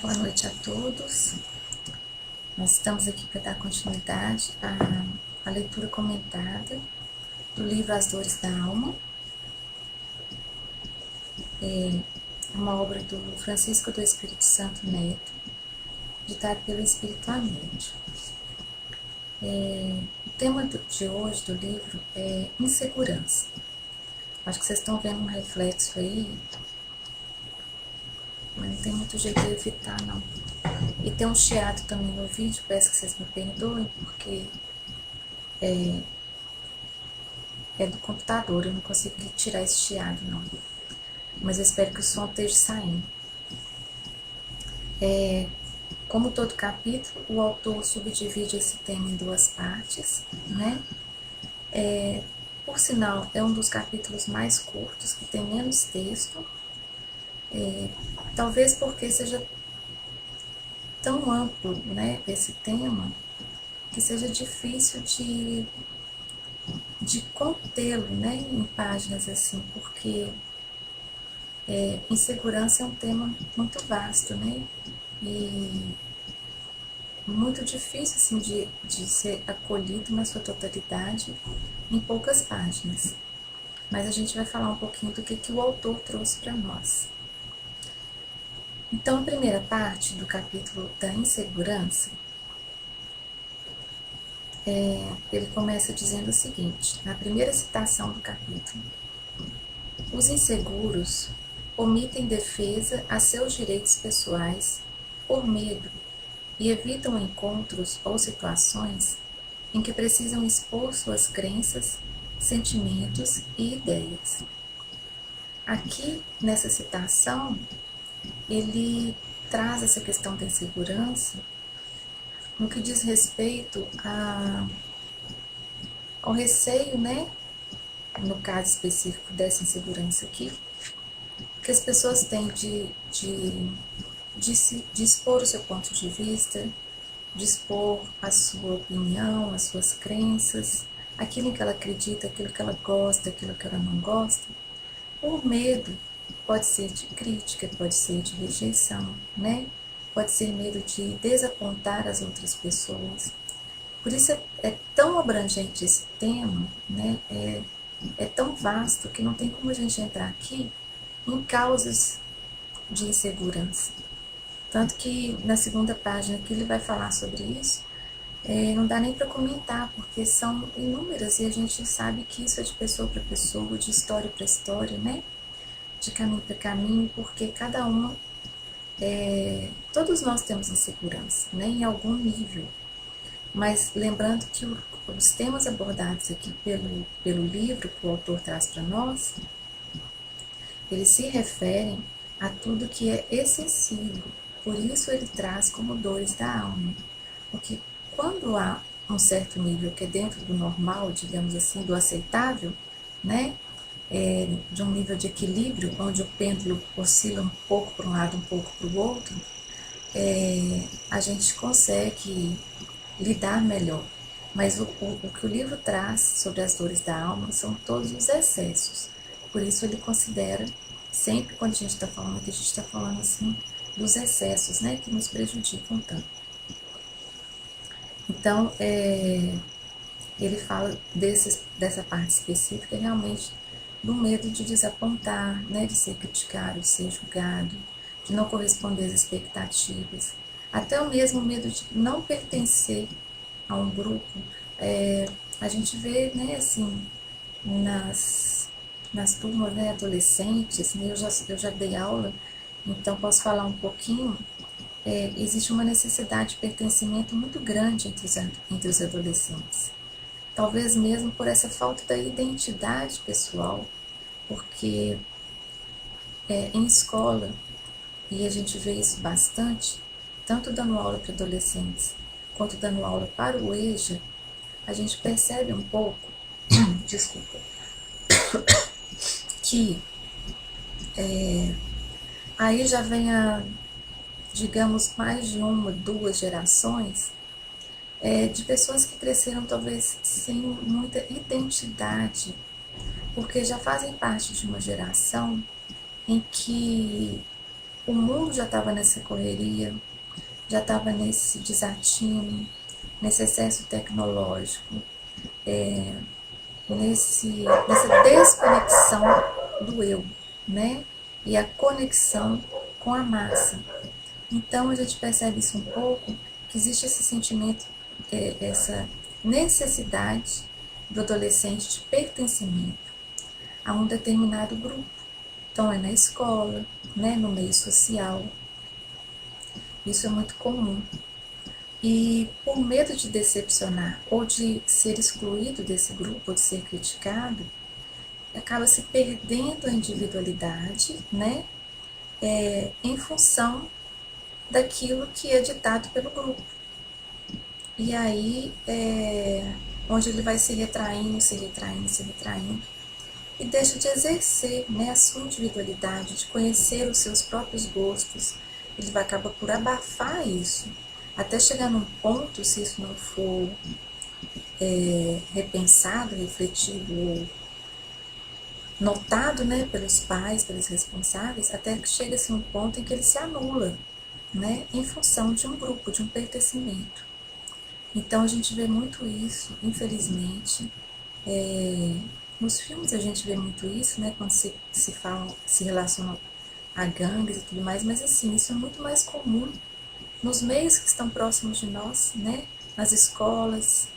Boa noite a todos. Nós estamos aqui para dar continuidade à leitura comentada do livro As Dores da Alma. É uma obra do Francisco do Espírito Santo Neto, ditado pelo Espírito Américo. O tema de hoje do livro é insegurança. Acho que vocês estão vendo um reflexo aí, mas não tem muito jeito de evitar, não. E tem um chiado também no vídeo, peço que vocês me perdoem, porque é do computador, eu não consegui tirar esse chiado, não. Mas eu espero que o som esteja saindo. Como todo capítulo, o autor subdivide esse tema em duas partes, né? Por sinal, é um dos capítulos mais curtos, que tem menos texto. Talvez porque seja tão amplo, né, esse tema, que seja difícil de contê-lo, né, em páginas assim, porque insegurança é um tema muito vasto, né, e muito difícil assim, de ser acolhido na sua totalidade em poucas páginas. Mas a gente vai falar um pouquinho do que o autor trouxe para nós. Então, a primeira parte do capítulo da insegurança, ele começa dizendo o seguinte, na primeira citação do capítulo: os inseguros omitem defesa a seus direitos pessoais por medo e evitam encontros ou situações em que precisam expor suas crenças, sentimentos e ideias. Aqui, nessa citação, ele traz essa questão da insegurança no que diz respeito ao receio, né? No caso específico dessa insegurança aqui, que as pessoas têm de expor o seu ponto de vista, de expor a sua opinião, as suas crenças, aquilo em que ela acredita, aquilo que ela gosta, aquilo que ela não gosta, por medo. Pode ser de crítica, pode ser de rejeição, né? Pode ser medo de desapontar as outras pessoas. Por isso é tão abrangente esse tema, né? É tão vasto que não tem como a gente entrar aqui em causas de insegurança. Tanto que na segunda página que ele vai falar sobre isso, não dá nem para comentar, porque são inúmeras e a gente sabe que isso é de pessoa para pessoa, de história para história, né? De caminho para caminho, porque cada uma, todos nós temos insegurança, né? Em algum nível. Mas lembrando que os temas abordados aqui pelo livro que o autor traz para nós, eles se referem a tudo que é excessivo. Por isso ele traz como dores da alma. Porque quando há um certo nível que é dentro do normal, digamos assim, do aceitável, né? De um nível de equilíbrio, onde o pêndulo oscila um pouco para um lado, um pouco para o outro, a gente consegue lidar melhor. Mas o que o livro traz sobre as dores da alma são todos os excessos. Por isso ele considera, sempre quando a gente está falando aqui, a gente está falando assim dos excessos, né, que nos prejudicam tanto. Então, ele fala dessa parte específica realmente do medo de desapontar, né, de ser criticado, de ser julgado, de não corresponder às expectativas, até o mesmo medo de não pertencer a um grupo. A gente vê, né, assim, nas turmas, né, adolescentes, né, eu já dei aula, então posso falar um pouquinho. Existe uma necessidade de pertencimento muito grande entre os adolescentes. Talvez mesmo por essa falta da identidade pessoal, porque em escola, e a gente vê isso bastante, tanto dando aula para adolescentes, quanto dando aula para o EJA, a gente percebe um pouco, desculpa, que aí já vem digamos, mais de uma, duas gerações de pessoas que cresceram talvez sem muita identidade, porque já fazem parte de uma geração em que o mundo já estava nessa correria, já estava nesse desatino, nesse excesso tecnológico, nessa desconexão do eu, né? E a conexão com a massa. Então a gente percebe isso um pouco, que existe esse sentimento, essa necessidade do adolescente de pertencimento a um determinado grupo. Então é na escola, né, no meio social. Isso é muito comum. E por medo de decepcionar ou de ser excluído desse grupo, ou de ser criticado, acaba se perdendo a individualidade, né, em função daquilo que é ditado pelo grupo. E aí, onde ele vai se retraindo, se retraindo, se retraindo, e deixa de exercer, né, a sua individualidade, de conhecer os seus próprios gostos. Ele vai acabar por abafar isso, até chegar num ponto, se isso não for repensado, refletido ou notado, né, pelos pais, pelos responsáveis, até que chega-se um ponto em que ele se anula, né, em função de um grupo, de um pertencimento. Então a gente vê muito isso, infelizmente. Nos filmes a gente vê muito isso, né, quando se fala, se relaciona a gangues e tudo mais, mas assim, isso é muito mais comum nos meios que estão próximos de nós, né, nas escolas.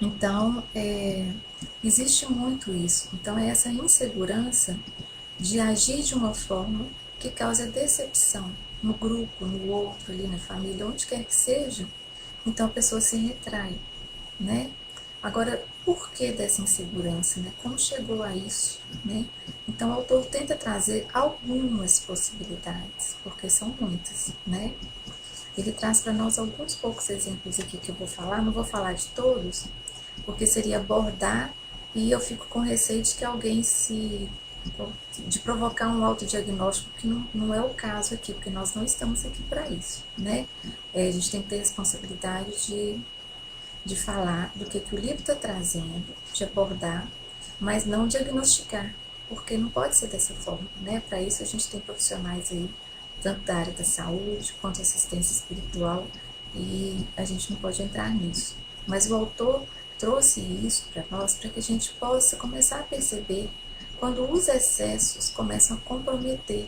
Então, existe muito isso. Então, é essa insegurança de agir de uma forma que causa decepção no grupo, no outro, ali na família, onde quer que seja. Então, a pessoa se retrai, né? Agora, por que dessa insegurança, né? Como chegou a isso, né? Então, o autor tenta trazer algumas possibilidades, porque são muitas, né? Ele traz para nós alguns poucos exemplos aqui que eu vou falar, não vou falar de todos, porque seria abordar e eu fico com receio de que alguém de provocar um autodiagnóstico que não é o caso aqui, porque nós não estamos aqui para isso, né? A gente tem que ter responsabilidade de falar do que o livro está trazendo, de abordar, mas não diagnosticar, porque não pode ser dessa forma, né? Para isso a gente tem profissionais aí, tanto da área da saúde quanto assistência espiritual, e a gente não pode entrar nisso. Mas o autor trouxe isso para nós para que a gente possa começar a perceber quando os excessos começam a comprometer,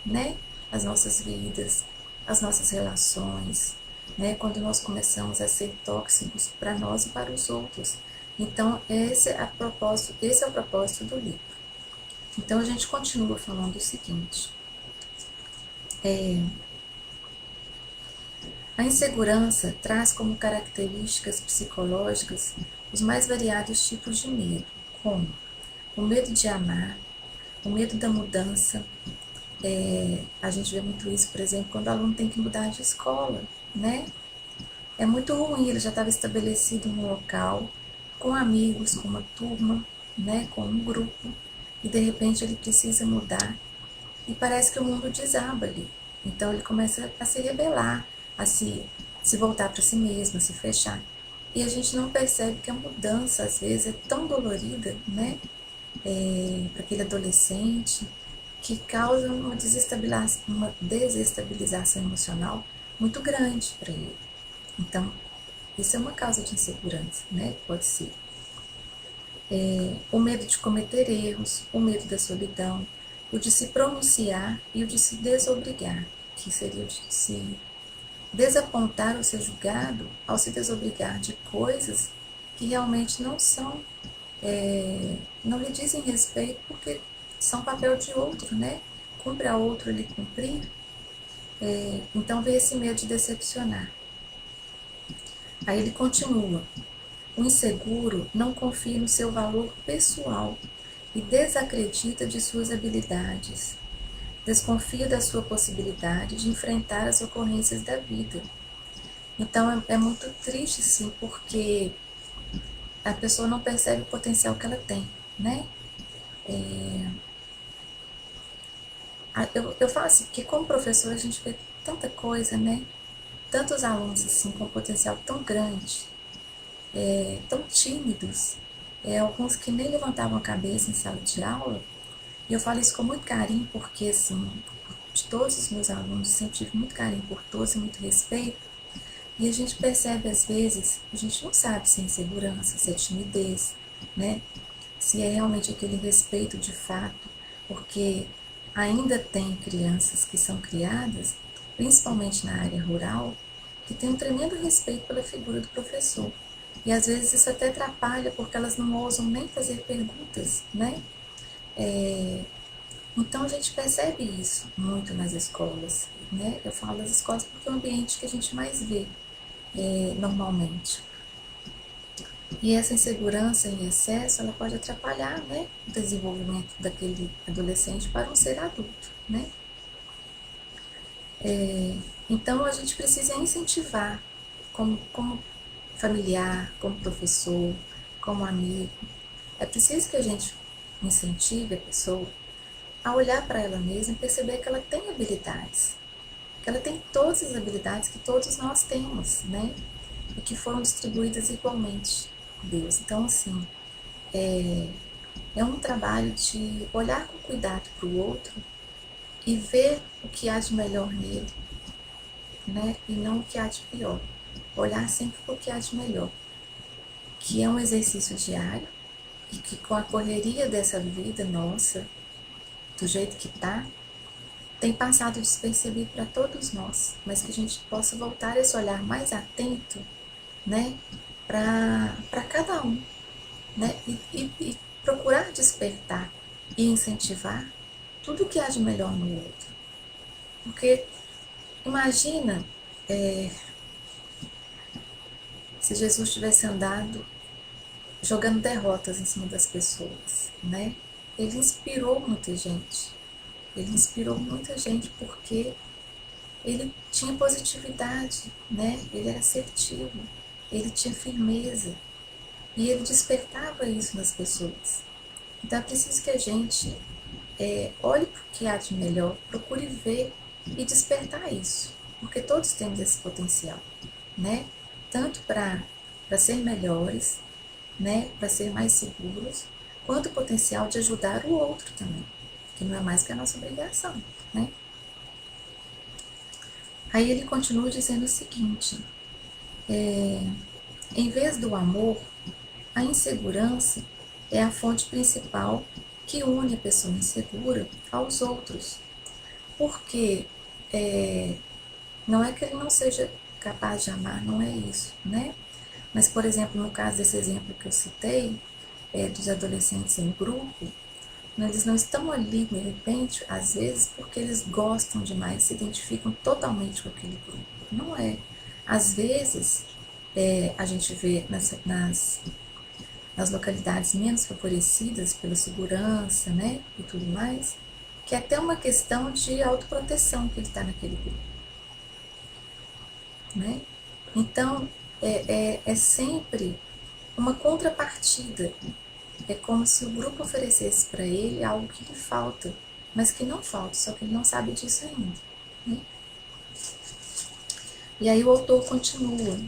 né, as nossas vidas, as nossas relações, né, quando nós começamos a ser tóxicos para nós e para os outros. Então, esse é o propósito do livro. Então, a gente continua falando o seguinte: a insegurança traz como características psicológicas os mais variados tipos de medo, como o medo de amar, o medo da mudança. A gente vê muito isso, por exemplo, quando o aluno tem que mudar de escola, né? É muito ruim, ele já estava estabelecido no local, com amigos, com uma turma, né? Com um grupo, e de repente ele precisa mudar e parece que o mundo desaba ali. Então ele começa a se rebelar, a se voltar para si mesmo, a se fechar. E a gente não percebe que a mudança, às vezes, é tão dolorida, né? Para aquele adolescente, que causa uma desestabilização emocional muito grande para ele. Então, isso é uma causa de insegurança, né? Pode ser. O medo de cometer erros, o medo da solidão, o de se pronunciar e o de se desobrigar, que seria o de se desapontar ou ser julgado ao se desobrigar de coisas que realmente não são, não lhe dizem respeito, porque são papel de outro, né? Cumpre a outro ele cumprir. Então vem esse medo de decepcionar. Aí ele continua: o inseguro não confia no seu valor pessoal e desacredita de suas habilidades. Desconfia da sua possibilidade de enfrentar as ocorrências da vida. Então é muito triste, sim, porque a pessoa não percebe o potencial que ela tem, né? Eu falo assim, que como professor a gente vê tanta coisa, né? Tantos alunos assim com potencial tão grande, tão tímidos, alguns que nem levantavam a cabeça em sala de aula. E eu falo isso com muito carinho porque, assim, de todos os meus alunos, sempre tive muito carinho por todos e muito respeito, e a gente percebe às vezes, a gente não sabe se é insegurança, se é timidez, né? Se é realmente aquele respeito de fato, porque ainda tem crianças que são criadas, principalmente na área rural, que tem um tremendo respeito pela figura do professor. E às vezes isso até atrapalha porque elas não ousam nem fazer perguntas, né? Então a gente percebe isso muito nas escolas, né? Eu falo das escolas porque é o ambiente que a gente mais vê normalmente. E essa insegurança em excesso, ela pode atrapalhar, né, o desenvolvimento daquele adolescente para um ser adulto, né? Então a gente precisa incentivar, como familiar, como professor, como amigo. É preciso que a gente incentive a pessoa a olhar para ela mesma e perceber que ela tem habilidades, que ela tem todas as habilidades que todos nós temos, né? E que foram distribuídas igualmente por Deus. Então, assim, é um trabalho de olhar com cuidado para o outro e ver o que há de melhor nele, né? E não o que há de pior. Olhar sempre para o que há de melhor, que é um exercício diário e que com a correria dessa vida nossa, do jeito que tá, tem passado despercebido para todos nós, mas que a gente possa voltar esse olhar mais atento, né, para cada um, né, e procurar despertar e incentivar tudo que há de melhor no outro. Porque imagina se Jesus tivesse andado jogando derrotas em cima das pessoas, né? Ele inspirou muita gente. Ele inspirou muita gente porque ele tinha positividade, né? Ele era assertivo, ele tinha firmeza e ele despertava isso nas pessoas. Então é preciso que a gente olhe para o que há de melhor, procure ver e despertar isso, porque todos temos esse potencial, né? Tanto para ser melhores, né? Para ser mais seguros, quanto o potencial de ajudar o outro também, que não é mais que a nossa obrigação, né? Aí ele continua dizendo o seguinte: em vez do amor, a insegurança é a fonte principal que une a pessoa insegura aos outros. Porque não é que ele não seja capaz de amar, não é isso, né? Mas, por exemplo, no caso desse exemplo que eu citei, dos adolescentes em grupo, eles não estão ali, de repente, às vezes, porque eles gostam demais, se identificam totalmente com aquele grupo. Não é. Às vezes, a gente vê nas localidades menos favorecidas pela segurança, né, e tudo mais, que é até uma questão de autoproteção que ele está naquele grupo, né? Então, é sempre uma contrapartida. É como se o grupo oferecesse para ele algo que lhe falta, mas que não falta, só que ele não sabe disso ainda, né? E aí o autor continua.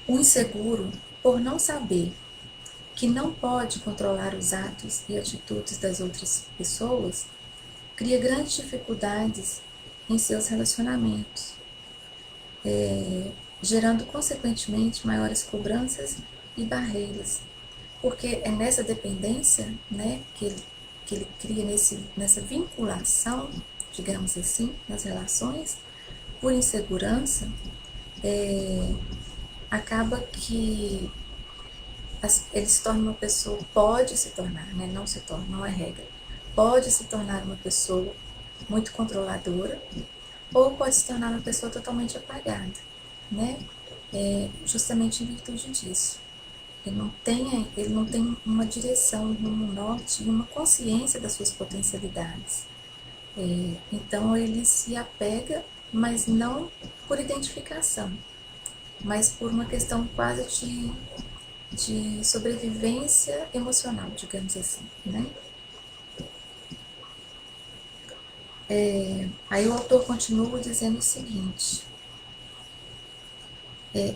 O inseguro, por não saber que não pode controlar os atos e atitudes das outras pessoas, cria grandes dificuldades em seus relacionamentos, gerando consequentemente maiores cobranças e barreiras, porque é nessa dependência, né, que ele cria nessa vinculação, digamos assim, nas relações, por insegurança, acaba que ele se torna uma pessoa, pode se tornar, né, não se torna, não é regra, pode se tornar uma pessoa muito controladora ou pode se tornar uma pessoa totalmente apagada, né? Justamente em virtude disso. Ele não tem uma direção, um rumo norte e uma consciência das suas potencialidades. Então ele se apega, mas não por identificação, mas por uma questão quase de sobrevivência emocional, digamos assim, né? Aí o autor continua dizendo o seguinte: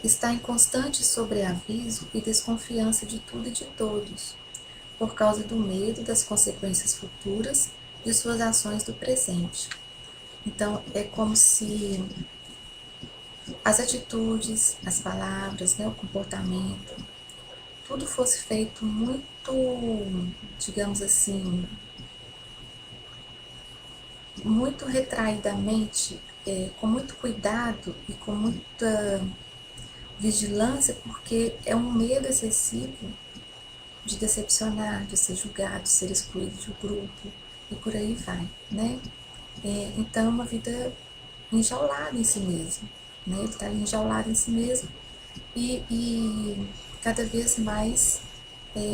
está em constante sobreaviso e desconfiança de tudo e de todos, por causa do medo das consequências futuras de suas ações do presente. Então, é como se as atitudes, as palavras, né, o comportamento, tudo fosse feito muito, digamos assim, muito retraidamente, com muito cuidado e com muita vigilância, porque é um medo excessivo de decepcionar, de ser julgado, de ser excluído do grupo e por aí vai, né? Então é uma vida enjaulada em si mesmo, né? Ele está enjaulado em si mesmo e cada vez mais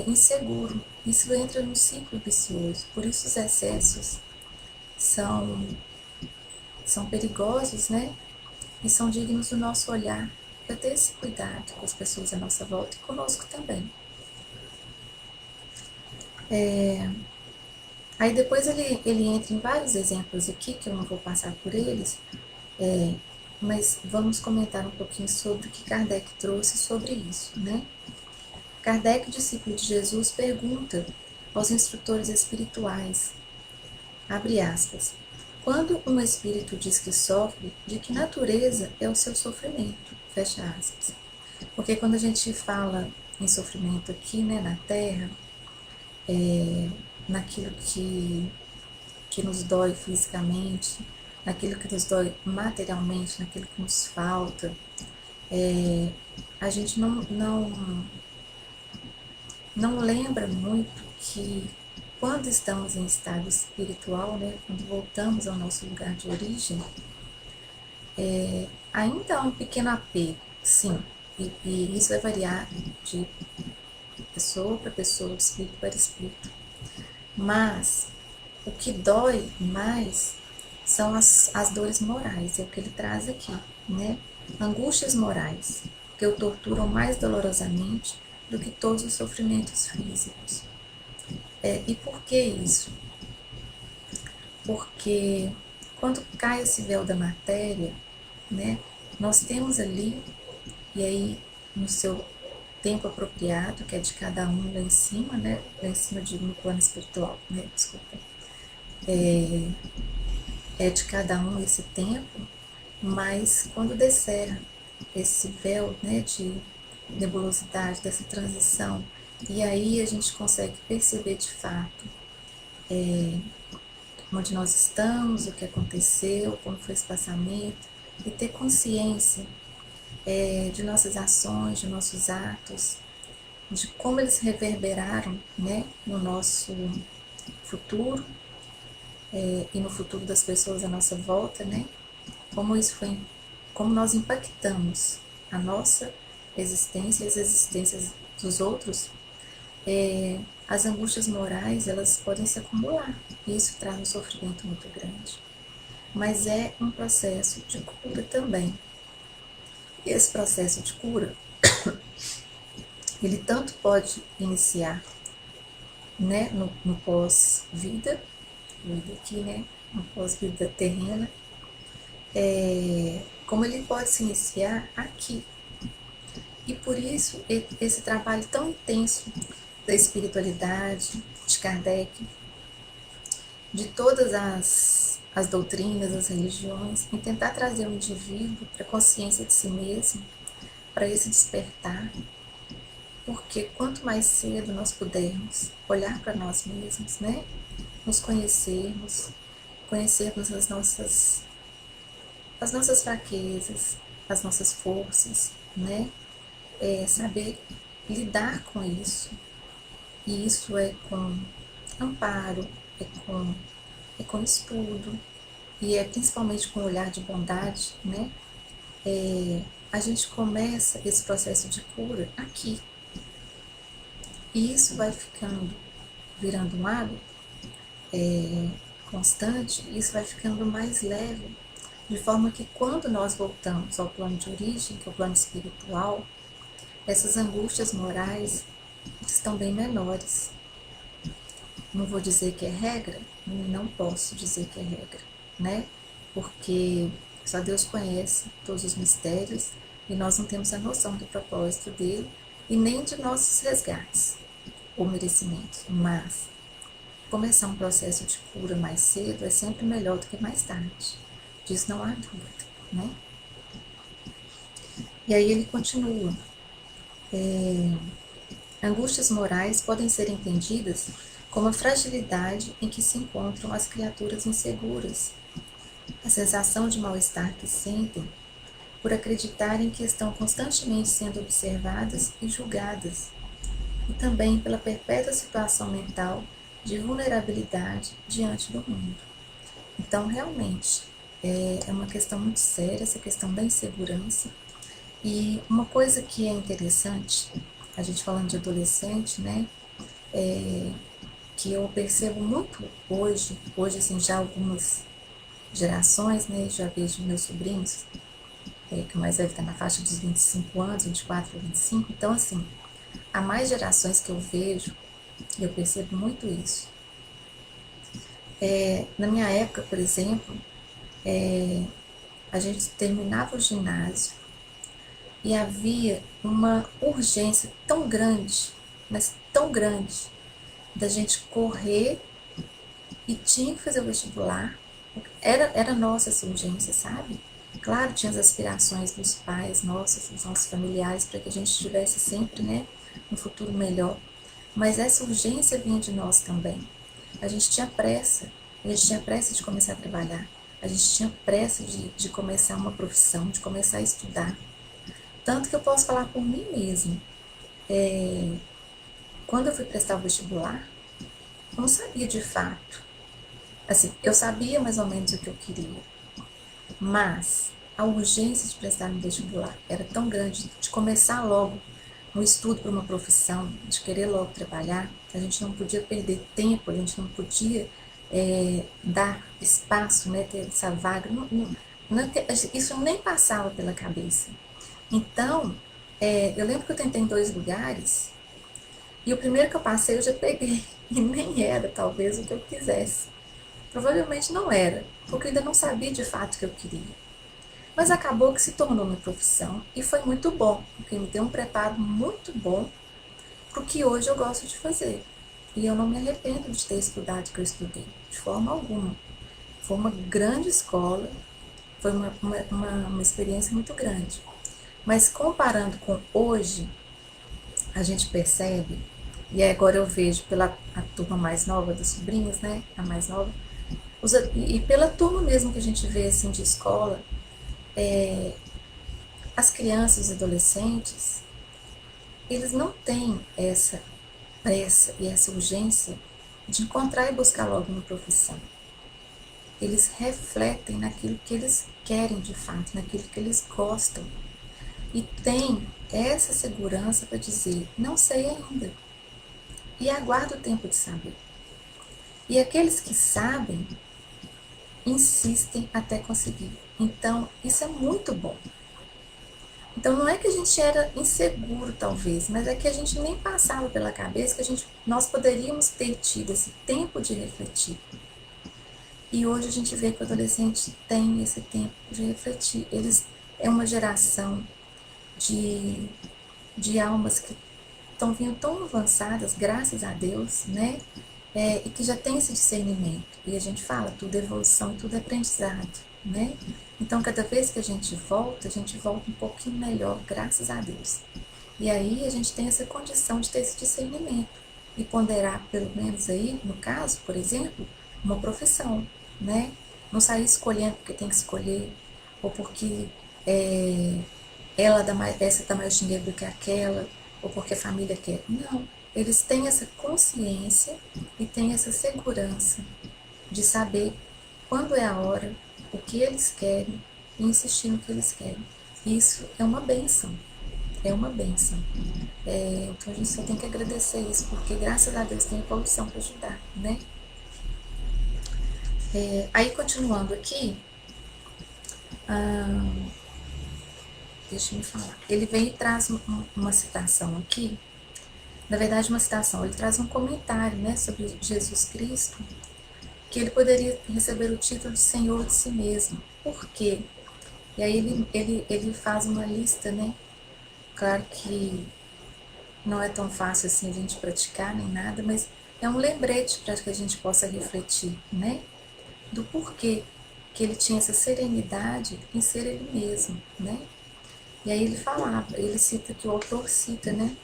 inseguro. Isso entra num ciclo vicioso. Por isso os excessos são, são perigosos, né? E são dignos do nosso olhar, para ter esse cuidado com as pessoas à nossa volta e conosco também. Aí depois ele entra em vários exemplos aqui, que eu não vou passar por eles, mas vamos comentar um pouquinho sobre o que Kardec trouxe sobre isso, né? Kardec, discípulo de Jesus, pergunta aos instrutores espirituais, abre aspas, quando um espírito diz que sofre, de que natureza é o seu sofrimento? Fecha aspas. Porque quando a gente fala em sofrimento aqui, né, na Terra, naquilo que nos dói fisicamente, naquilo que nos dói materialmente, naquilo que nos falta, a gente não lembra muito que quando estamos em estado espiritual, né, quando voltamos ao nosso lugar de origem, ainda há um pequeno apego, sim, e isso vai variar de pessoa para pessoa, de espírito para espírito. Mas o que dói mais são as dores morais, é o que ele traz aqui, né? Angústias morais, que o torturam mais dolorosamente do que todos os sofrimentos físicos. E por que isso? Porque quando cai esse véu da matéria, né, nós temos ali, e aí no seu tempo apropriado, que é de cada um lá em cima, né, lá em cima no plano espiritual, né, desculpa, é de cada um esse tempo, mas quando descer esse véu, né, de nebulosidade, dessa transição, e aí a gente consegue perceber de fato onde nós estamos, o que aconteceu, como foi esse passamento, e ter consciência de nossas ações, de nossos atos, de como eles reverberaram, né, no nosso futuro e no futuro das pessoas à nossa volta, né? Como isso foi, como nós impactamos a nossa existência e as existências dos outros, as angústias morais elas podem se acumular e isso traz um sofrimento muito grande. Mas é um processo de cura também. E esse processo de cura, ele tanto pode iniciar, né, no pós-vida, vida aqui, né, no pós-vida terrena, como ele pode se iniciar aqui. E por isso, esse trabalho tão intenso da espiritualidade, de Kardec, de todas as doutrinas, as religiões, em tentar trazer o indivíduo para a consciência de si mesmo, para esse despertar, porque quanto mais cedo nós pudermos olhar para nós mesmos, né, nos conhecermos as nossas fraquezas, as nossas forças, né, saber lidar com isso, e isso é com amparo, é com estudo, e é principalmente com um olhar de bondade, né? A gente começa esse processo de cura aqui. E isso vai virando um hábito constante, isso vai ficando mais leve, de forma que quando nós voltamos ao plano de origem, que é o plano espiritual, essas angústias morais estão bem menores. Não vou dizer que é regra, não posso dizer que é regra, né? Porque só Deus conhece todos os mistérios e nós não temos a noção do propósito dele e nem de nossos resgates. ou merecimentos, mas começar um processo de cura mais cedo é sempre melhor do que mais tarde. Disso não há dúvida, né? E aí ele continua. Angústias morais podem ser entendidas como a fragilidade em que se encontram as criaturas inseguras, a sensação de mal-estar que sentem por acreditarem que estão constantemente sendo observadas e julgadas, e também pela perpétua situação mental de vulnerabilidade diante do mundo. Então, realmente, é uma questão muito séria essa questão da insegurança. E uma coisa que é interessante, a gente falando de adolescente, né, que eu percebo muito hoje assim, já algumas gerações, né, já vejo meus sobrinhos, que o mais velho está na faixa dos 25 anos, 24 a 25, então assim, há mais gerações que eu vejo, e eu percebo muito isso. Na minha época, por exemplo, a gente terminava o ginásio e havia uma urgência tão grande, mas tão grande, da gente correr e tinha que fazer o vestibular. Era nossa essa urgência, sabe? Claro, tinha as aspirações dos pais, nossos, dos nossos familiares, para que a gente tivesse sempre, né, um futuro melhor. Mas essa urgência vinha de nós também. A gente tinha pressa, de começar a trabalhar. A gente tinha pressa de começar uma profissão, de começar a estudar. Tanto que eu posso falar por mim mesma. Quando eu fui prestar o vestibular, eu não sabia de fato. Assim, eu sabia mais ou menos o que eu queria, mas a urgência de prestar no vestibular era tão grande, de começar logo um estudo para uma profissão, de querer logo trabalhar, a gente não podia perder tempo, a gente não podia dar espaço, né, ter essa vaga, isso nem passava pela cabeça. Então, eu lembro que eu tentei em 2 lugares, e o primeiro que eu passei eu já peguei, e nem era talvez o que eu quisesse. Provavelmente não era, porque eu ainda não sabia de fato o que eu queria. Mas acabou que se tornou minha profissão e foi muito bom, porque me deu um preparo muito bom para o que hoje eu gosto de fazer. E eu não me arrependo de ter estudado o que eu estudei, de forma alguma. Foi uma grande escola, foi uma experiência muito grande. Mas comparando com hoje, a gente percebe, e agora eu vejo pela a turma mais nova das sobrinhas, né, a mais nova, e pela turma mesmo que a gente vê assim de escola, as crianças e adolescentes, eles não têm essa pressa e essa urgência de encontrar e buscar logo uma profissão. Eles refletem naquilo que eles querem de fato, naquilo que eles gostam. E tem essa segurança para dizer, não sei ainda. E aguardo o tempo de saber. E aqueles que sabem, insistem até conseguir. Então, isso é muito bom. Então, não é que a gente era inseguro, talvez, mas é que a gente nem passava pela cabeça que nós poderíamos ter tido esse tempo de refletir. E hoje a gente vê que o adolescente tem esse tempo de refletir. Eles é uma geração de almas que estão vindo tão avançadas, graças a Deus, né? E que já tem esse discernimento. E a gente fala, tudo é evolução, tudo é aprendizado, né? Então, cada vez que a gente volta um pouquinho melhor, graças a Deus. E aí a gente tem essa condição de ter esse discernimento e ponderar, pelo menos aí, no caso, por exemplo, uma profissão, né? Não sair escolhendo porque tem que escolher, ou porque essa dá mais dinheiro do que aquela, ou porque a família quer. Não, eles têm essa consciência e têm essa segurança de saber quando é a hora, o que eles querem e insistir no que eles querem. Isso é uma bênção. É uma bênção. Então a gente só tem que agradecer isso, porque graças a Deus tem evolução para ajudar, né? Aí continuando aqui, deixa eu me falar. Ele vem e traz uma citação aqui, na verdade uma citação, ele traz um comentário, né, sobre Jesus Cristo, que ele poderia receber o título de Senhor de si mesmo. Por quê? E aí ele faz uma lista, né? Claro que não é tão fácil assim a gente praticar nem nada, mas é um lembrete para que a gente possa refletir, né? Do porquê que ele tinha essa serenidade em ser ele mesmo, né? E aí ele falava, ele cita que o autor cita, né?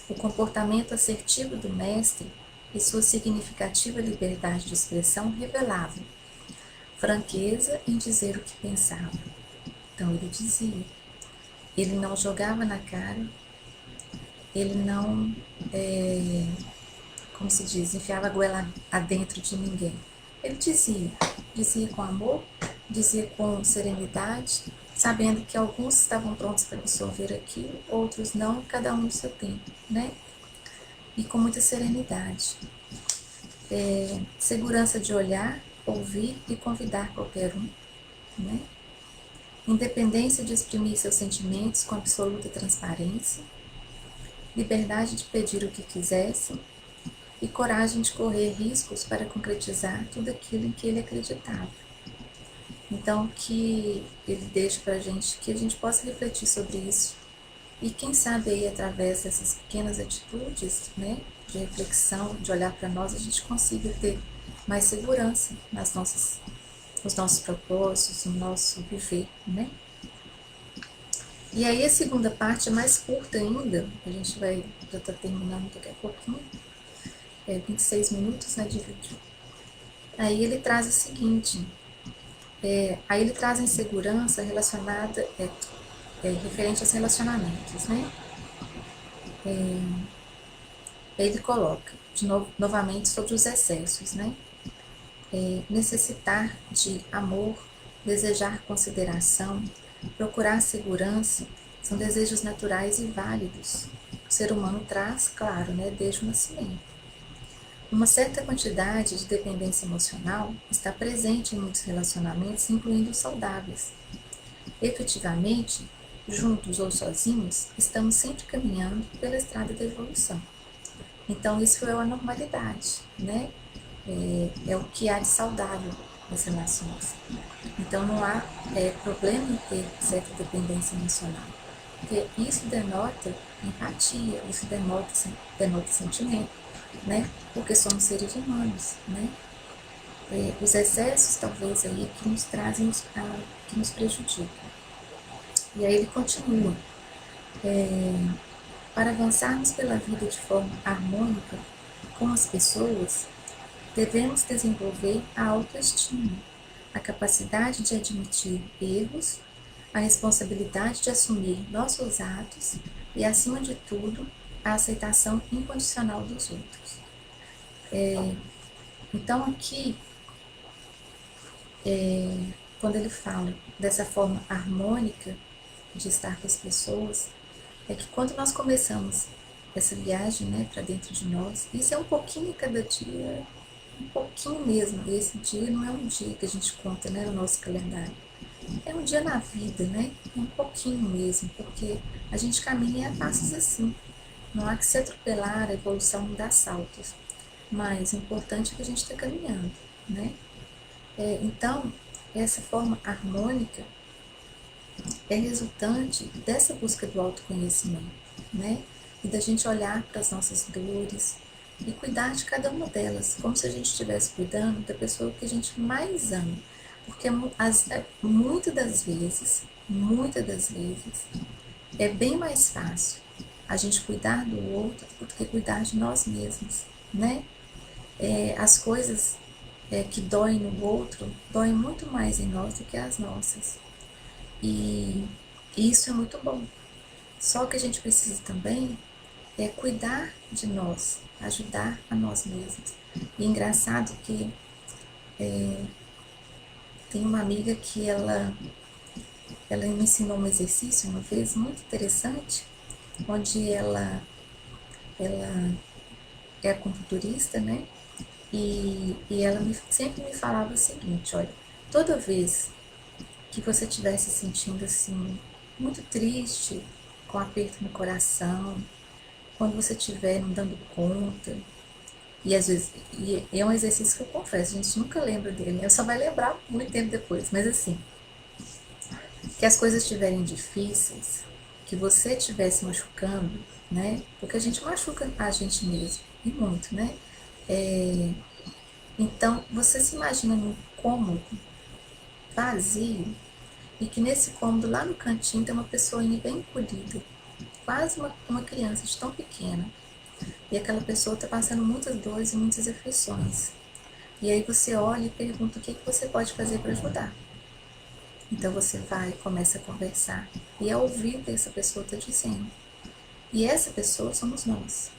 O comportamento assertivo do mestre e sua significativa liberdade de expressão revelavam franqueza em dizer o que pensava. Então ele dizia, ele não jogava na cara, ele não, como se diz, enfiava a goela adentro de ninguém. Ele dizia com amor, dizia com serenidade, sabendo que alguns estavam prontos para absorver aquilo, outros não, cada um no seu tempo, né? E com muita serenidade. Segurança de olhar, ouvir e convidar qualquer um, né? Independência de exprimir seus sentimentos com absoluta transparência, liberdade de pedir o que quisesse e coragem de correr riscos para concretizar tudo aquilo em que ele acreditava. Então, que ele deixa para a gente, que a gente possa refletir sobre isso e quem sabe aí através dessas pequenas atitudes, né, de reflexão, de olhar para nós, a gente consiga ter mais segurança nos nossos propósitos, no nosso viver, né? E aí a segunda parte é mais curta ainda, a gente vai, já está terminando daqui a pouquinho, 26 minutos, né, de vídeo. Aí ele traz o seguinte, aí ele traz a insegurança relacionada, referente aos relacionamentos, né? Ele coloca, novamente, sobre os excessos, né? Necessitar de amor, desejar consideração, procurar segurança, são desejos naturais e válidos. O ser humano traz, claro, né, desde o nascimento. Uma certa quantidade de dependência emocional está presente em muitos relacionamentos, incluindo os saudáveis. Efetivamente, juntos ou sozinhos, estamos sempre caminhando pela estrada da evolução. Então, isso é a normalidade, né? É o que há de saudável nas relações. Então, não há problema em ter certa dependência emocional, porque isso denota empatia, isso denota sentimento, né? Porque somos seres humanos, né? Os excessos, talvez, aí que nos trazem, que nos prejudicam. E aí ele continua. Para avançarmos pela vida de forma harmônica com as pessoas, devemos desenvolver a autoestima, a capacidade de admitir erros, a responsabilidade de assumir nossos atos e, acima de tudo, a aceitação incondicional dos outros. Então, aqui, quando ele fala dessa forma harmônica de estar com as pessoas, é que quando nós começamos essa viagem, né, para dentro de nós, isso é um pouquinho cada dia, um pouquinho mesmo. Esse dia não é um dia que a gente conta, né, no nosso calendário. É um dia na vida, né? É um pouquinho mesmo, porque a gente caminha a passos assim. Não há que se atropelar, a evolução não dá saltos. Mas o importante é que a gente está caminhando, né? Então, essa forma harmônica é resultante dessa busca do autoconhecimento, né? E da gente olhar para as nossas dores e cuidar de cada uma delas, como se a gente estivesse cuidando da pessoa que a gente mais ama. Porque muitas das vezes, é bem mais fácil a gente cuidar do outro do que cuidar de nós mesmos, né? As coisas que doem no outro, doem muito mais em nós do que as nossas. E isso é muito bom. Só que a gente precisa também cuidar de nós, ajudar a nós mesmos. E é engraçado que tem uma amiga que ela me ensinou um exercício uma vez muito interessante, onde ela é acupunturista, né? E ela sempre me falava o seguinte, olha, toda vez que você estiver se sentindo assim, muito triste, com aperto no coração, quando você estiver não dando conta, e às vezes, e é um exercício que eu confesso, a gente nunca lembra dele, né? Só vai lembrar muito tempo depois, mas assim, que as coisas estiverem difíceis, que você estiver se machucando, né? Porque a gente machuca a gente mesmo, e muito, né? Então, você se imagina num cômodo vazio e que nesse cômodo, lá no cantinho, tem uma pessoinha bem encolhida, quase uma criança de tão pequena. E aquela pessoa está passando muitas dores e muitas aflições. E aí você olha e pergunta o que você pode fazer para ajudar. Então você vai, começa a conversar e a ouvir o que essa pessoa está dizendo. E essa pessoa somos nós.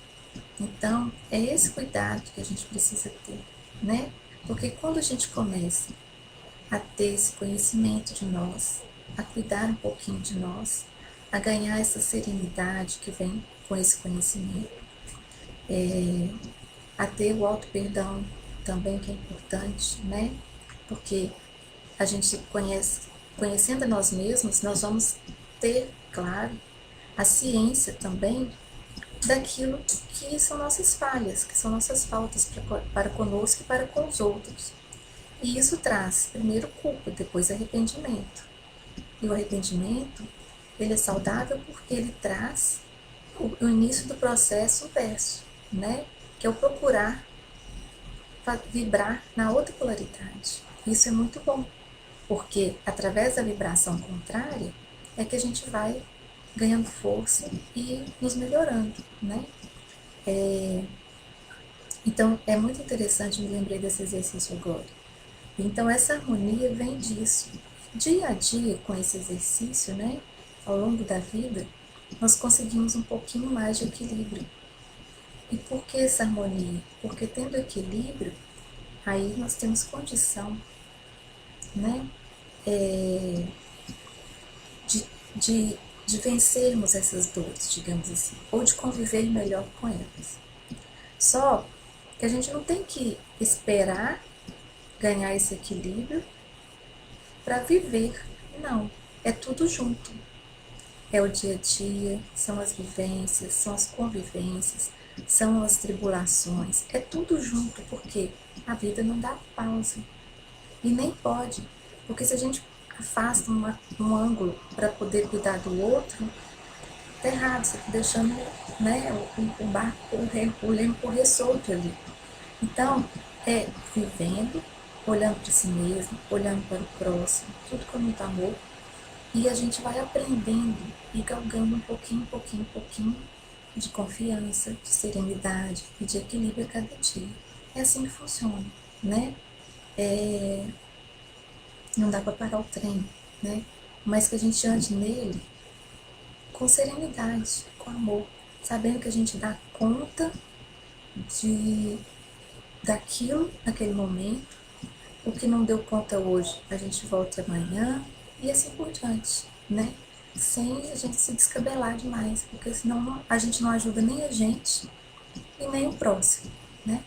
Então é esse cuidado que a gente precisa ter, né? Porque quando a gente começa a ter esse conhecimento de nós, a cuidar um pouquinho de nós, a ganhar essa serenidade que vem com esse conhecimento, a ter o auto-perdão também, que é importante, né? Porque a gente conhecendo a nós mesmos, nós vamos ter, claro, a ciência também daquilo que são nossas falhas, que são nossas faltas para conosco e para com os outros. E isso traz, primeiro, culpa, depois arrependimento. E o arrependimento, ele é saudável porque ele traz o início do processo inverso, né? Que é o procurar vibrar na outra polaridade. Isso é muito bom, porque através da vibração contrária é que a gente vai ganhando força e nos melhorando, né? Então é muito interessante, me lembrei desse exercício agora. Então essa harmonia vem disso. Dia a dia, com esse exercício, né? Ao longo da vida, nós conseguimos um pouquinho mais de equilíbrio. E por que essa harmonia? Porque tendo equilíbrio, aí nós temos condição, né? De, de vencermos essas dores, digamos assim, ou de conviver melhor com elas. Só que a gente não tem que esperar ganhar esse equilíbrio para viver, não. É tudo junto. É o dia a dia, são as vivências, são as convivências, são as tribulações. É tudo junto, porque a vida não dá pausa. E nem pode, porque se a gente afasta um ângulo para poder cuidar do outro, tá errado, você está deixando, né, o barco, o leme correr solto ali. Então, é vivendo, olhando para si mesmo, olhando para o próximo, tudo com muito amor, e a gente vai aprendendo e galgando um pouquinho de confiança, de serenidade e de equilíbrio a cada dia. É assim que funciona, né? Não dá para parar o trem, né? Mas que a gente ande nele com serenidade, com amor, sabendo que a gente dá conta de daquilo naquele momento, o que não deu conta hoje, a gente volta amanhã e assim por diante, né? Sem a gente se descabelar demais, porque senão a gente não ajuda nem a gente e nem o próximo, né?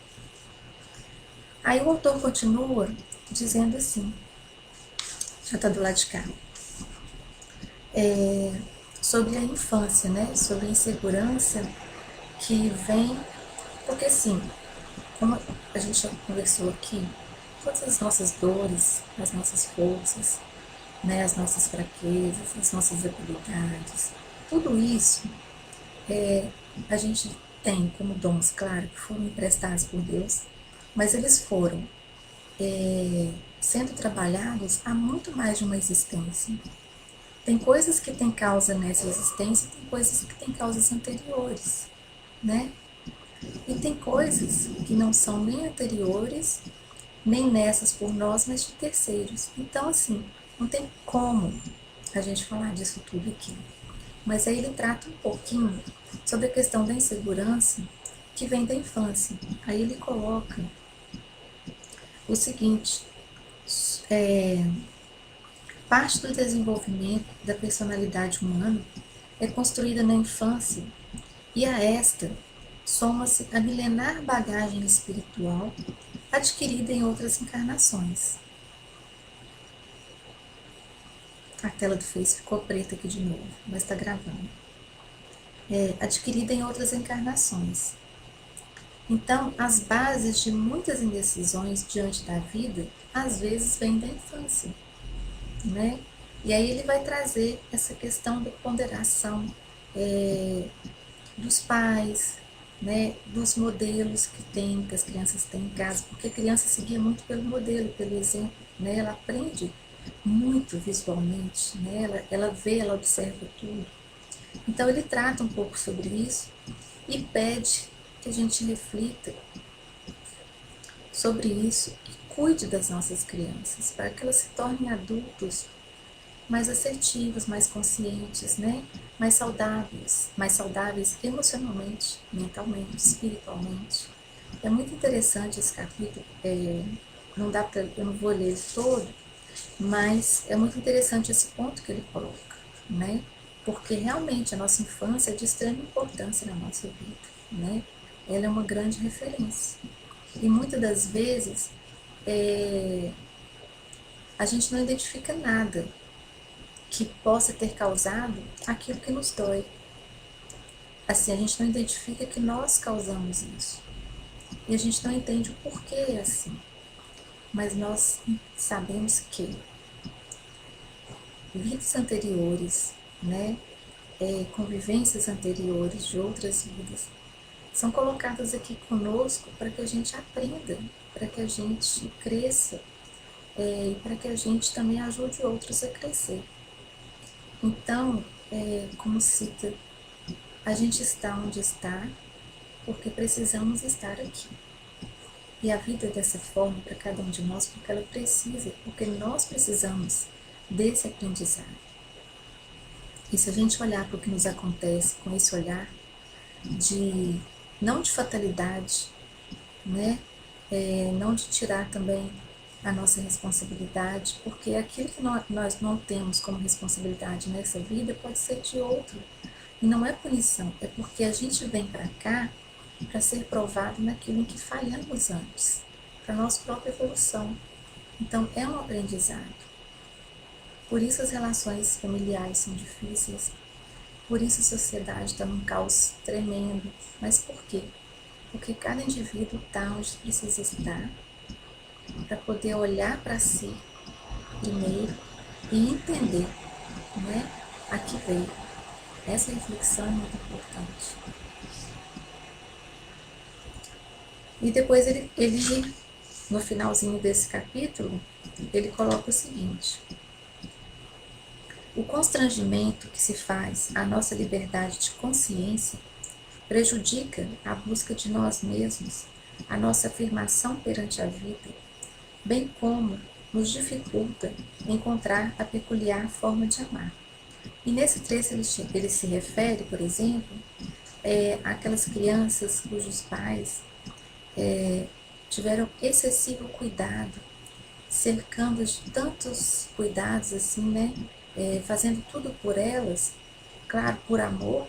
Aí o autor continua dizendo assim, já está do lado de cá, sobre a infância, né? Sobre a insegurança que vem, porque assim, como a gente já conversou aqui, todas as nossas dores, as nossas forças, né, as nossas fraquezas, as nossas habilidades, tudo isso a gente tem como dons, claro, que foram emprestados por Deus, mas eles foram sendo trabalhados há muito mais de uma existência. Tem coisas que têm causa nessa existência, tem coisas que têm causas anteriores, né? E tem coisas que não são nem anteriores, nem nessas por nós, mas de terceiros. Então, assim, não tem como a gente falar disso tudo aqui. Mas aí ele trata um pouquinho sobre a questão da insegurança que vem da infância. Aí ele coloca o seguinte, parte do desenvolvimento da personalidade humana é construída na infância e a esta soma-se a milenar bagagem espiritual adquirida em outras encarnações. A tela do Face ficou preta aqui de novo, mas está gravando. Adquirida em outras encarnações. Então, as bases de muitas indecisões diante da vida, às vezes, vêm da infância, né? E aí ele vai trazer essa questão da ponderação, dos pais, né, dos modelos que as crianças têm em casa, porque a criança seguia muito pelo modelo, pelo exemplo, né, ela aprende muito visualmente, né, ela vê, ela observa tudo. Então ele trata um pouco sobre isso e pede que a gente reflita sobre isso e cuide das nossas crianças, para que elas se tornem adultos mais assertivos, mais conscientes, né? Mais saudáveis emocionalmente, mentalmente, espiritualmente. É muito interessante esse capítulo. Não dá para, eu não vou ler todo, mas é muito interessante esse ponto que ele coloca, né? Porque realmente a nossa infância é de extrema importância na nossa vida, né? Ela é uma grande referência. E muitas das vezes a gente não identifica nada que possa ter causado aquilo que nos dói. Assim, a gente não identifica que nós causamos isso. E a gente não entende o porquê é assim. Mas nós sabemos que vidas anteriores, né, convivências anteriores de outras vidas, são colocadas aqui conosco para que a gente aprenda, para que a gente cresça e para que a gente também ajude outros a crescer. Então, como cita, a gente está onde está porque precisamos estar aqui. E a vida é dessa forma para cada um de nós porque ela precisa, porque nós precisamos desse aprendizado. E se a gente olhar para o que nos acontece com esse olhar de não de fatalidade, né? Não de tirar também a nossa responsabilidade, porque aquilo que nós não temos como responsabilidade nessa vida pode ser de outro. E não é punição, é porque a gente vem para cá para ser provado naquilo em que falhamos antes, para a nossa própria evolução. Então, é um aprendizado. Por isso as relações familiares são difíceis, por isso a sociedade está num caos tremendo. Mas por quê? Porque cada indivíduo está onde precisa estar para poder olhar para si primeiro e entender, né, a que veio. Essa reflexão é muito importante. E depois ele, no finalzinho desse capítulo, ele coloca o seguinte: o constrangimento que se faz à nossa liberdade de consciência prejudica a busca de nós mesmos, a nossa afirmação perante a vida, bem como nos dificulta encontrar a peculiar forma de amar. E nesse trecho ele se refere, por exemplo, àquelas crianças cujos pais tiveram excessivo cuidado, cercando de tantos cuidados assim, né? Fazendo tudo por elas, claro, por amor,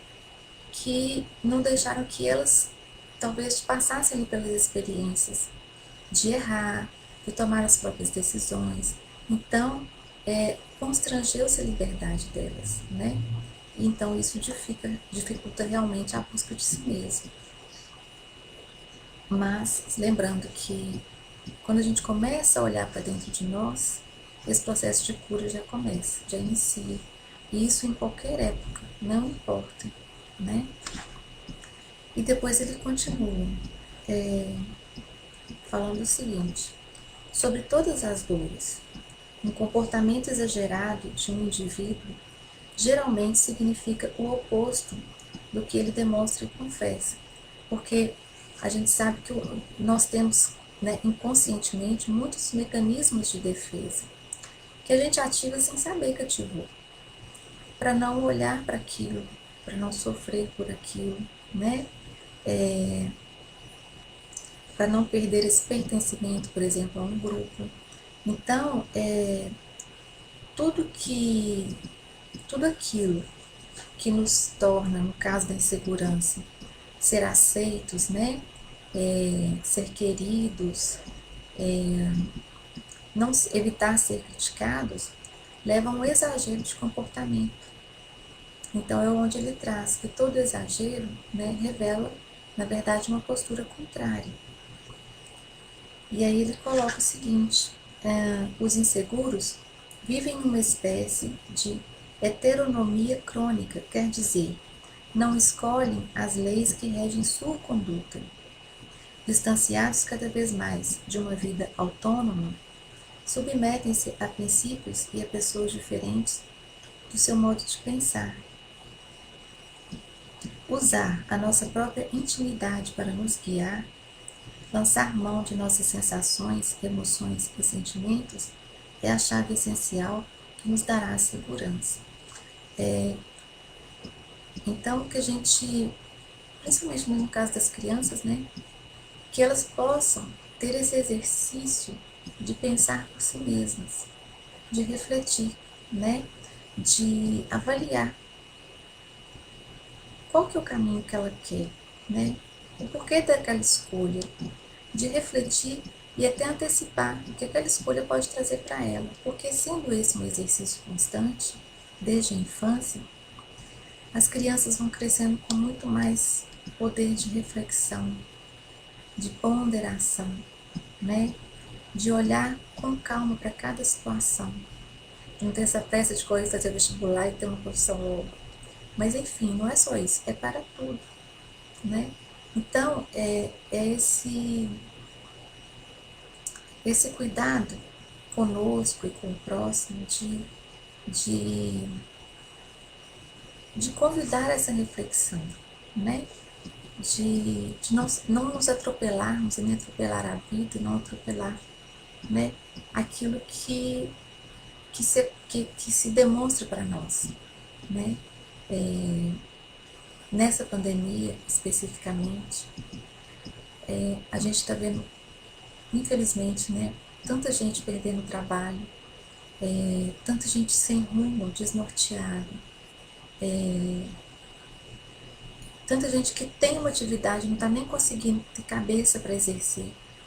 que não deixaram que elas talvez passassem pelas experiências de errar, de tomar as próprias decisões. Então, constrangeu-se a liberdade delas, né? Então, isso dificulta realmente a busca de si mesmo. Mas, lembrando que quando a gente começa a olhar para dentro de nós, esse processo de cura já começa, já inicia. E isso em qualquer época, não importa, né? E depois ele continua falando o seguinte: sobre todas as dores, um comportamento exagerado de um indivíduo geralmente significa o oposto do que ele demonstra e confessa, porque a gente sabe que nós temos, né, inconscientemente muitos mecanismos de defesa que a gente ativa sem saber que ativou, para não olhar para aquilo, para não sofrer por aquilo, né? Para não perder esse pertencimento, por exemplo, a um grupo. Então, tudo aquilo que nos torna, no caso da insegurança, ser aceitos, né? Ser queridos, não evitar ser criticados, leva a um exagero de comportamento. Então é onde ele traz que todo exagero, né, revela, na verdade, uma postura contrária. E aí ele coloca o seguinte: os inseguros vivem numa espécie de heteronomia crônica, quer dizer, não escolhem as leis que regem sua conduta. Distanciados cada vez mais de uma vida autônoma, submetem-se a princípios e a pessoas diferentes do seu modo de pensar. Usar a nossa própria intimidade para nos guiar, lançar mão de nossas sensações, emoções e sentimentos é a chave essencial que nos dará segurança. Então, que a gente, principalmente no caso das crianças, né, que elas possam ter esse exercício de pensar por si mesmas, de refletir, né, de avaliar qual que é o caminho que ela quer, né, o porquê daquela escolha, de refletir e até antecipar o que aquela escolha pode trazer para ela, porque sendo esse um exercício constante, desde a infância, as crianças vão crescendo com muito mais poder de reflexão, de ponderação, né? De olhar com calma para cada situação, de não ter essa pressa de correr fazer vestibular e ter uma profissão logo. Mas enfim, não é só isso, é para tudo, né? Então, é esse cuidado conosco e com o próximo de, de convidar essa reflexão, né? De não nos atropelarmos e nem atropelar a vida e não atropelar, né, aquilo que se demonstra para nós, né? Nessa pandemia especificamente, a gente está vendo, infelizmente, né, tanta gente perdendo o trabalho, tanta gente sem rumo, desnorteada, tanta gente que tem uma atividade, não está nem conseguindo ter cabeça para exercer,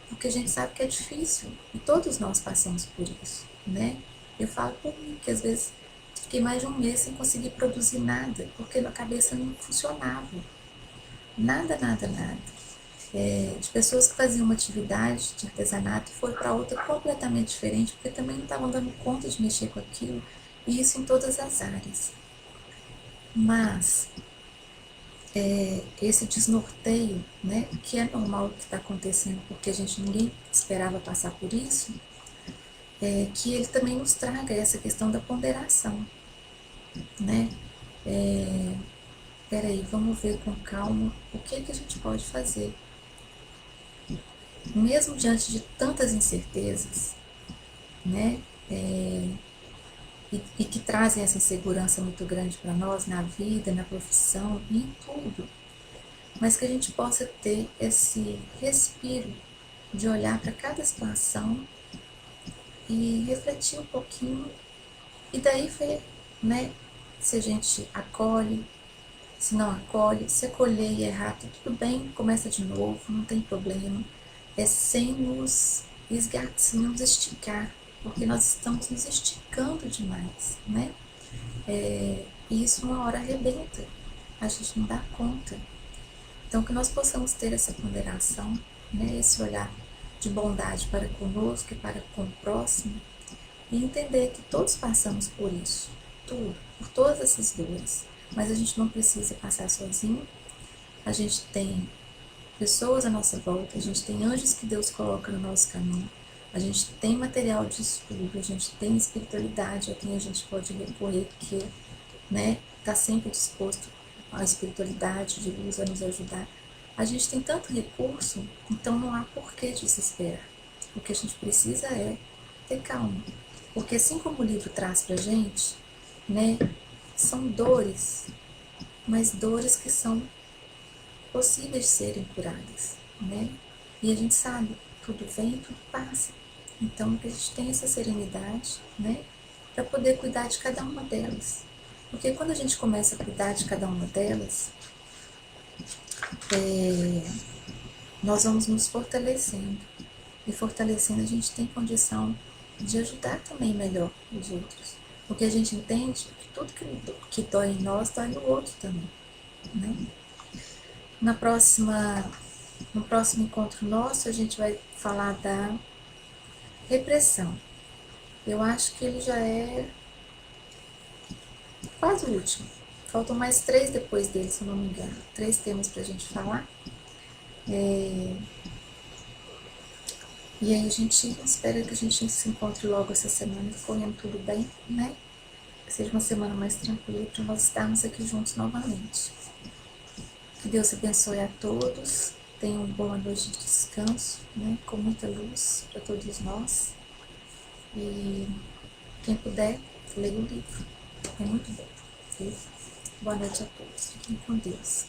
porque a gente sabe que é difícil, e todos nós passamos por isso, né? Eu falo por mim, que às vezes fiquei mais de um mês sem conseguir produzir nada, porque a cabeça não funcionava. Nada, nada, nada. De pessoas que faziam uma atividade de artesanato e foram para outra completamente diferente, porque também não estavam dando conta de mexer com aquilo, e isso em todas as áreas. Mas esse desnorteio, né, que é normal que está acontecendo, porque ninguém esperava passar por isso, que ele também nos traga essa questão da ponderação, né? Peraí, vamos ver com calma o que a gente pode fazer. Mesmo diante de tantas incertezas, né? E que trazem essa insegurança muito grande para nós na vida, na profissão e em tudo, mas que a gente possa ter esse respiro de olhar para cada situação e refletir um pouquinho e daí ver, né, se a gente acolhe, se não acolhe, se acolher e errar, tá tudo bem, começa de novo, não tem problema, sem nos esgatar, sem nos esticar, porque nós estamos nos esticando demais, né? E isso uma hora arrebenta, a gente não dá conta. Então, que nós possamos ter essa ponderação, né, esse olhar de bondade para conosco e para com o próximo, e entender que todos passamos por isso, tudo, por todas essas dores, mas a gente não precisa passar sozinho, a gente tem pessoas à nossa volta, a gente tem anjos que Deus coloca no nosso caminho, a gente tem material de estudo, a gente tem espiritualidade a quem a gente pode recorrer, que, né, está sempre disposto à espiritualidade de luz a nos ajudar. A gente tem tanto recurso, então não há por que desesperar. O que a gente precisa é ter calma. Porque assim como o livro traz pra gente, né, são dores, mas dores que são possíveis de serem curadas, né? E a gente sabe, tudo vem e tudo passa. Então, que a gente tenha essa serenidade, né, para poder cuidar de cada uma delas. Porque quando a gente começa a cuidar de cada uma delas, nós vamos nos fortalecendo. E fortalecendo, a gente tem condição de ajudar também melhor os outros. Porque a gente entende que tudo que dói em nós, dói no outro também, né? No próximo encontro nosso, a gente vai falar da repressão. Eu acho que ele já é quase o último. faltam mais 3 depois dele, se eu não me engano. 3 temas pra gente falar. E aí a gente espera que a gente se encontre logo essa semana, correndo tudo bem, né? Que seja uma semana mais tranquila para nós estarmos aqui juntos novamente. Que Deus abençoe a todos. Tenham uma boa noite de descanso, né? Com muita luz para todos nós. E quem puder, leia o livro. É muito bom. Viu? Boa noite a todos. Fiquem com Deus.